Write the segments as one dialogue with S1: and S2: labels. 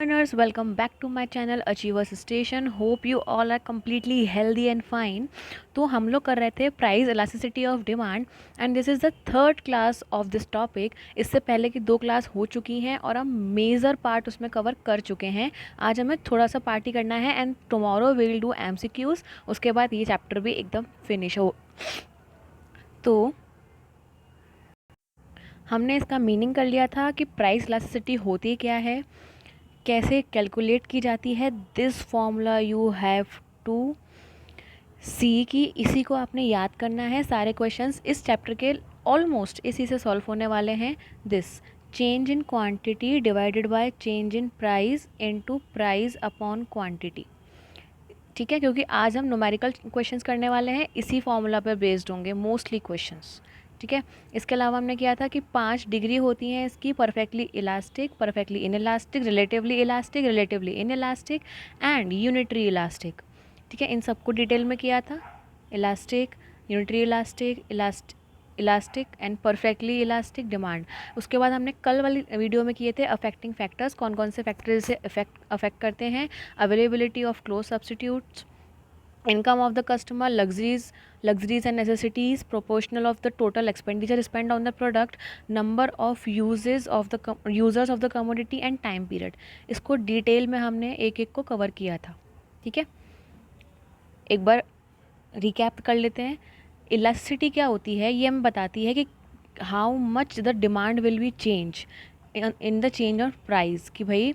S1: Learners, welcome back to my channel Achievers Station. Hope you all are completely healthy and fine. तो हम लोग कर रहे थे price elasticity of demand and this is the third class of this topic. इससे पहले की 2 class हो चुकी हैं और हम मेजर पार्ट उसमें कवर कर चुके हैं. आज हमें थोड़ा सा पार्टी करना है and tomorrow we will do MCQs. उसके बाद ये चैप्टर भी एकदम फिनिश हो. तो हमने इसका मीनिंग कर लिया था कि प्राइस इलास्टिसिटी होती क्या है, कैसे कैलकुलेट की जाती है. This formula you have to see कि इसी को आपने याद करना है. सारे क्वेश्चंस इस चैप्टर के ऑलमोस्ट इसी से सॉल्व होने वाले हैं. This change in quantity divided by change in price into price upon quantity. ठीक है, क्योंकि आज हम न्यूमेरिकल क्वेश्चंस करने वाले हैं, इसी फॉर्मूला पर बेस्ड होंगे मोस्टली क्वेश्चंस. ठीक है, इसके अलावा हमने किया था कि 5 डिग्री होती हैं इसकी: perfectly elastic, perfectly inelastic, relatively in elastic and unitary elastic. ठीक है, इन सबको डिटेल में किया था. Elastic, unitary elastic and perfectly elastic demand. उसके बाद हमने कल वाली वीडियो में किए थे अफेक्टिंग फैक्टर्स, कौन कौन से फैक्टर्स से अफेक्ट करते हैं. Availability of close substitutes, income of the customer, luxuries and necessities, proportional of the total expenditure spent on the product, number of users of the commodity and time period. इसको detail में हमने एक एक को cover किया था. ठीक है, एक बार रिकैप कर लेते हैं. इलास्टिसिटी क्या होती है, ये हमें बताती है कि how much the demand will be change in the change of price. कि भाई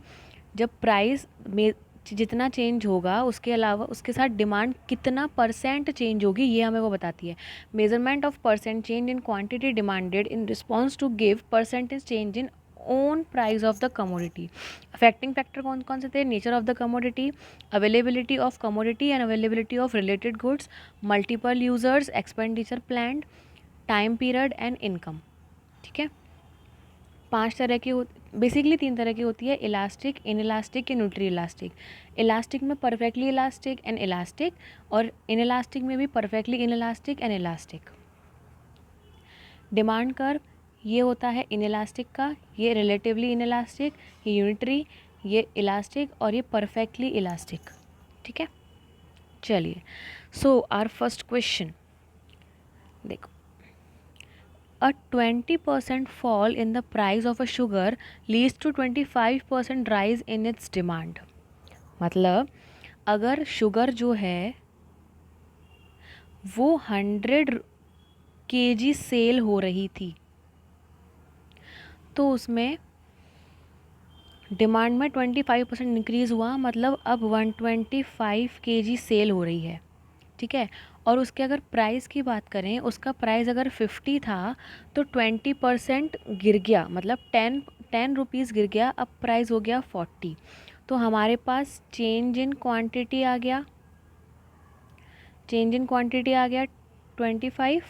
S1: जब प्राइस में जितना चेंज होगा उसके अलावा उसके साथ डिमांड कितना परसेंट चेंज होगी, ये हमें वो बताती है. Measurement of percent change in quantity demanded in response to give percentage change in own price of the commodity. Affecting factor कौन कौन से थे? Nature of the commodity, availability of commodity and availability of related goods, multiple users, expenditure plan, time period and income. ठीक है, 5 तरह की basically 3 तरह की होती है: elastic, in elastic, nutri elastic. Elastic में परफेक्टली इलास्टिक एंड इलास्टिक, और इन इलास्टिक में भी perfectly in elastic and elastic. Demand curve ये होता है इन इलास्टिक का, ये रिलेटिवली इन इलास्टिक, ये यूनिटरी, ये इलास्टिक और ये परफेक्टली इलास्टिक. ठीक है, चलिए. सो आवर फर्स्ट क्वेश्चन देखो. A 20% fall in the price of a sugar leads to 25% rise in its demand. मतलब अगर शुगर जो है वो 100 kg सेल हो रही थी तो उसमें डिमांड में 25% इंक्रीज़ हुआ, मतलब अब 125 kg सेल हो रही है. ठीक है, और उसके अगर प्राइस की बात करें, उसका प्राइस अगर 50 था तो 20% गिर गया, मतलब 10 रुपीज़ गिर गया, अब प्राइस हो गया 40. तो हमारे पास चेंज इन क्वांटिटी आ गया 25.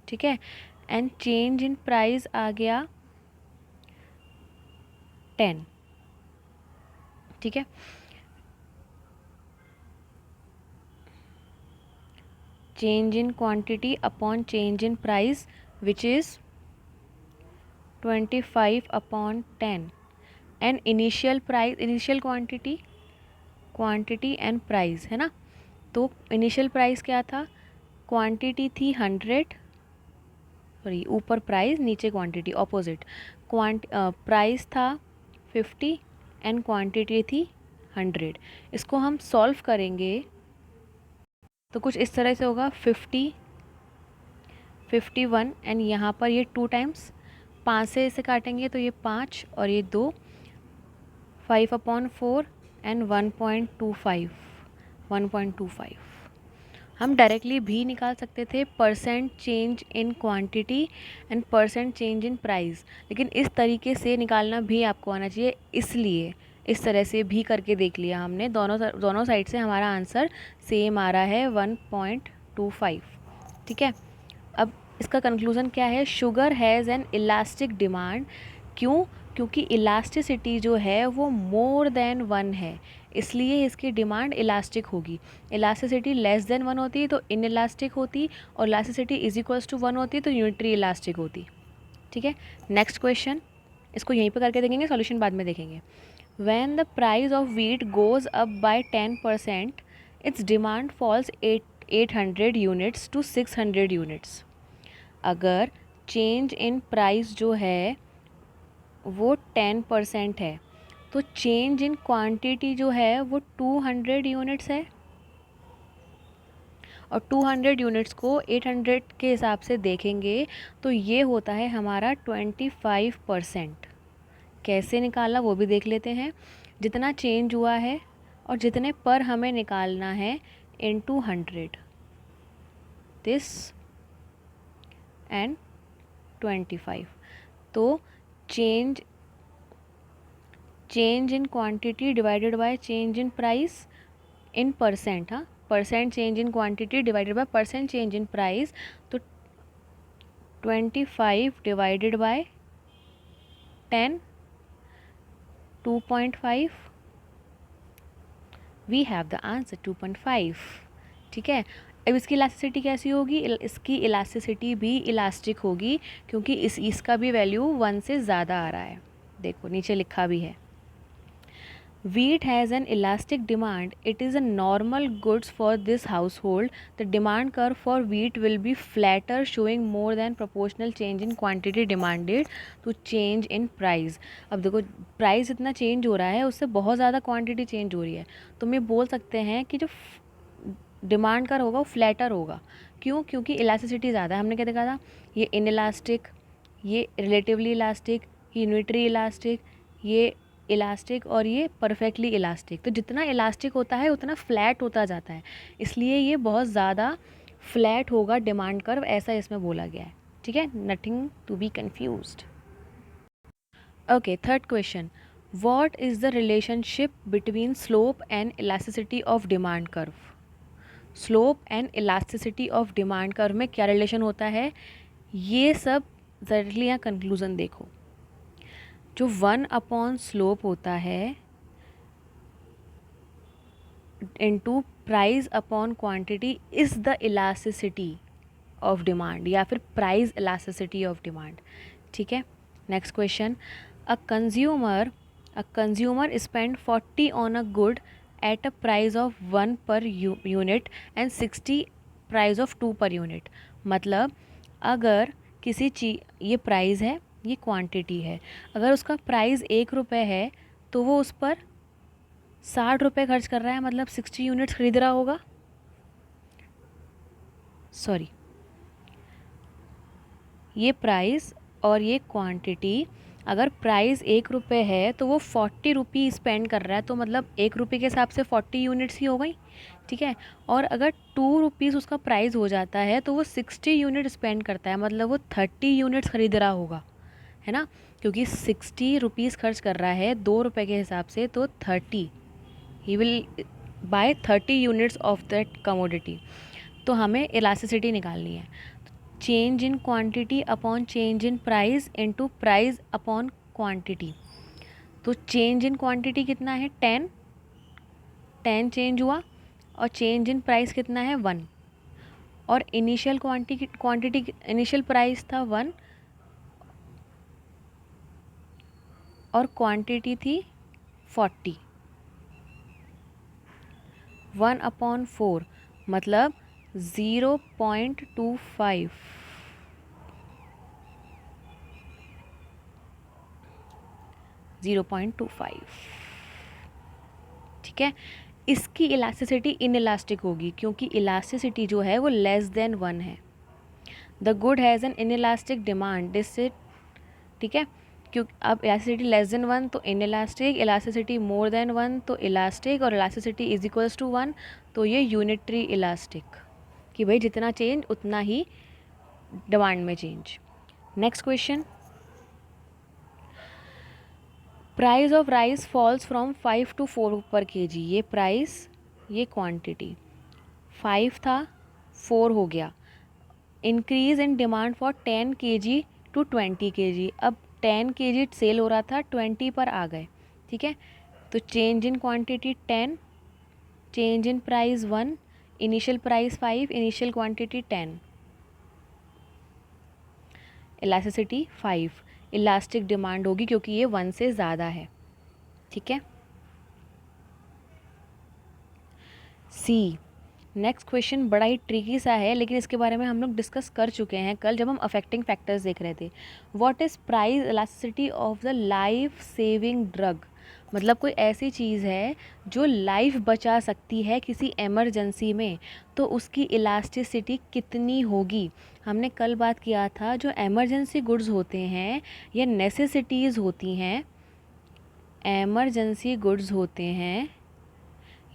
S1: ठीक है, एंड चेंज इन प्राइस आ गया 10. ठीक है, change in quantity upon change in price which is 25 upon 10 and initial quantity and price है ना. तो initial price क्या था? क्वांटिटी थी 100, सॉरी ऊपर प्राइस नीचे क्वांटिटी, ऑपोजिट. प्राइस था 50 एंड क्वांटिटी थी 100. इसको हम सॉल्व करेंगे तो कुछ इस तरह से होगा. 50, 51 एंड यहाँ पर ये 2 टाइम्स 5 से इसे काटेंगे तो ये 5 और ये 2, 5/4 एंड 1.25. हम डायरेक्टली भी निकाल सकते थे percent change in quantity and percent change in price, लेकिन इस तरीके से निकालना भी आपको आना चाहिए, इसलिए इस तरह से भी करके देख लिया हमने. दोनों साइड से हमारा आंसर सेम आ रहा है 1.25. ठीक है, अब इसका कंक्लूज़न क्या है? Sugar has an elastic demand. क्यों? क्योंकि इलास्टिसिटी जो है वो मोर देन 1 है, इसलिए इसकी डिमांड इलास्टिक होगी. इलास्टिसिटी लेस देन 1 होती तो इन इलास्टिक होती, और इलास्टिसिटी इज इक्वल्स टू 1 होती तो यूनिटरी इलास्टिक होती. ठीक है, नेक्स्ट क्वेश्चन, इसको यहीं पे करके देखेंगे, सॉल्यूशन बाद में देखेंगे. When the price of wheat goes up by 10%, its demand falls 800 units to 600 units. अगर चेंज इन प्राइस जो है वो 10% है, तो चेंज इन क्वांटिटी जो है वो 200 यूनिट्स है, और 200 यूनिट्स को 800 के हिसाब से देखेंगे तो ये होता है हमारा 25%। कैसे निकाला वो भी देख लेते हैं। जितना चेंज हुआ है और जितने पर हमें निकालना है इनटू 100, दिस एंड 25। तो change in quantity divided by change in price in percent, हाँ, percent change in quantity divided by percent change in price, तो 25 divided by 10, 2.5, we have the answer 2.5। ठीक है, अब इसकी इलास्टिसिटी कैसी होगी? इसकी इलास्टिसिटी भी इलास्टिक होगी, क्योंकि इसका भी वैल्यू 1 से ज़्यादा आ रहा है। देखो नीचे लिखा भी है, wheat has an elastic demand. It is a normal goods for this household. The demand curve for wheat will be flatter, showing more than proportional change in quantity demanded to change in price. अब देखो price इतना change हो रहा है, उससे बहुत ज़्यादा quantity change हो रही है, तो हम ये बोल सकते हैं कि जो डिमांड कर होगा वो फ्लैटर होगा। क्यों? क्योंकि इलास्टिसिटी ज़्यादा है। हमने क्या देखा था? ये इन इलास्टिक, ये रिलेटिवली इलास्टिक, यूनिटरी इलास्टिक, ये इलास्टिक और ये परफेक्टली इलास्टिक। तो जितना इलास्टिक होता है उतना फ्लैट होता जाता है, इसलिए ये बहुत ज़्यादा फ्लैट होगा डिमांड कर्व, ऐसा इसमें बोला गया है। ठीक है, nothing to be confused. Okay, third question, what is the relationship between slope and elasticity of demand curve? Slope and elasticity of demand curve में क्या रिलेशन होता है, ये सब डायरेक्टली यहाँ कंक्लूज़न देखो। जो 1 अपॉन स्लोप होता है into price upon quantity is the elasticity of demand, या फिर प्राइस इलास्टिसिटी ऑफ डिमांड। ठीक है, next question, a consumer spend 40 on a good at a price of 1 per unit and 60 price of 2 per unit. मतलब अगर किसी चीज़, ये price है, ये क्वांटिटी है, अगर उसका प्राइस 1 रुपये है तो वो उस पर 60 रुपये खर्च कर रहा है, मतलब 60 यूनिट्स खरीद रहा होगा। सॉरी, ये प्राइस और ये क्वांटिटी, अगर प्राइस 1 रुपये है तो वो 40 रुपी स्पेंड कर रहा है, तो मतलब 1 रुपये के हिसाब से 40 यूनिट्स ही हो गई। ठीक है, और अगर 2 रुपीज़ उसका प्राइस हो जाता है तो वो 60 यूनिट स्पेंड करता है, मतलब वो 30 यूनिट्स खरीद रहा होगा, है ना, क्योंकि 60 रुपीज़ खर्च कर रहा है 2 रुपये के हिसाब से, तो 30, he will buy 30 units of that commodity. तो हमें इलास्टिसिटी निकालनी है। Change in quantity upon change in price into price upon quantity. तो चेंज इन क्वांटिटी कितना है? 10 चेंज हुआ, और चेंज इन प्राइस कितना है? 1, और इनिशियल क्वांटिटी इनिशियल प्राइस था 1 और क्वांटिटी थी 40। 1 अपॉन 4 मतलब 0.25। ठीक है, इसकी इलास्टिसिटी इनइलास्टिक होगी, क्योंकि इलास्टिसिटी जो है वो लेस देन 1 है। The good has an inelastic demand, जिससे, ठीक है, क्योंकि अब इलास्टिसिटी लेस देन 1 तो इनइलास्टिक, इलास्टिसिटी मोर देन 1 तो इलास्टिक, और इलास्टिसिटी इज इक्वल्स टू 1 तो ये यूनिटरी इलास्टिक, कि भाई जितना चेंज उतना ही डिमांड में change. Next question, price of rice falls from 5 to 4 पर kg। ये प्राइस, ये क्वांटिटी 5 था, 4 हो गया। Increase in demand for 10 kg to 20 kg। अब 10 kg सेल हो रहा था, 20 पर आ गए। ठीक है, तो change in quantity 10, change in price 1, initial price 5, initial quantity 10, elasticity 5। Elastic demand होगी क्योंकि ये 1 से ज़्यादा है। ठीक है। सी, नेक्स्ट क्वेश्चन बड़ा ही ट्रिकी सा है, लेकिन इसके बारे में हम लोग डिस्कस कर चुके हैं कल जब हम अफेक्टिंग फैक्टर्स देख रहे थे। What is price elasticity of the life saving drug? मतलब कोई ऐसी चीज़ है जो लाइफ बचा सकती है किसी एमरजेंसी में, तो उसकी इलास्टिसिटी कितनी होगी? हमने कल बात किया था जो एमरजेंसी गुड्स होते हैं या नेसेसिटीज़ होती हैं, एमरजेंसी गुड्स होते हैं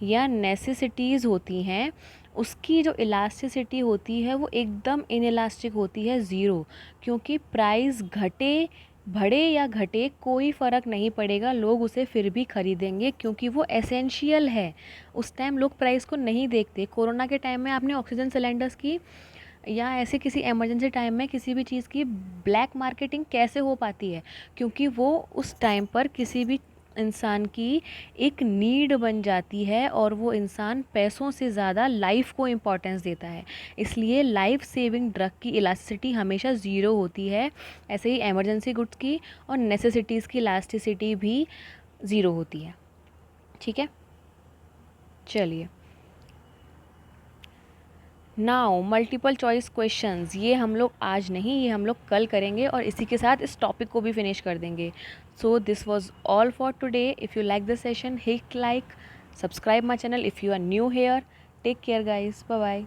S1: या नेसेसिटीज़ होती हैं, उसकी जो इलास्टिसिटी होती है वो एकदम इनइलास्टिक होती है, ज़ीरो। क्योंकि प्राइस घटे, बढ़े या घटे, कोई फ़र्क नहीं पड़ेगा, लोग उसे फिर भी ख़रीदेंगे क्योंकि वो एसेंशियल है। उस टाइम लोग प्राइस को नहीं देखते। कोरोना के टाइम में आपने ऑक्सीजन सिलेंडर्स की या ऐसे किसी इमरजेंसी टाइम में किसी भी चीज़ की ब्लैक मार्केटिंग कैसे हो पाती है? क्योंकि वो उस टाइम पर किसी भी इंसान की एक नीड बन जाती है और वो इंसान पैसों से ज़्यादा लाइफ को इम्पोर्टेंस देता है। इसलिए लाइफ सेविंग ड्रग की इलास्टिसिटी हमेशा ज़ीरो होती है। ऐसे ही एमरजेंसी गुड्स की और नेसेसिटीज़ की इलास्टिसिटी भी ज़ीरो होती है। ठीक है, चलिए। नाउ मल्टीपल चॉइस क्वेश्चंस, ये हम लोग आज नहीं, ये हम लोग कल करेंगे और इसी के साथ इस टॉपिक को भी फिनिश कर देंगे। So this was all for today. If you like this session, hit like, subscribe my channel if you are new here. Take care guys, bye bye.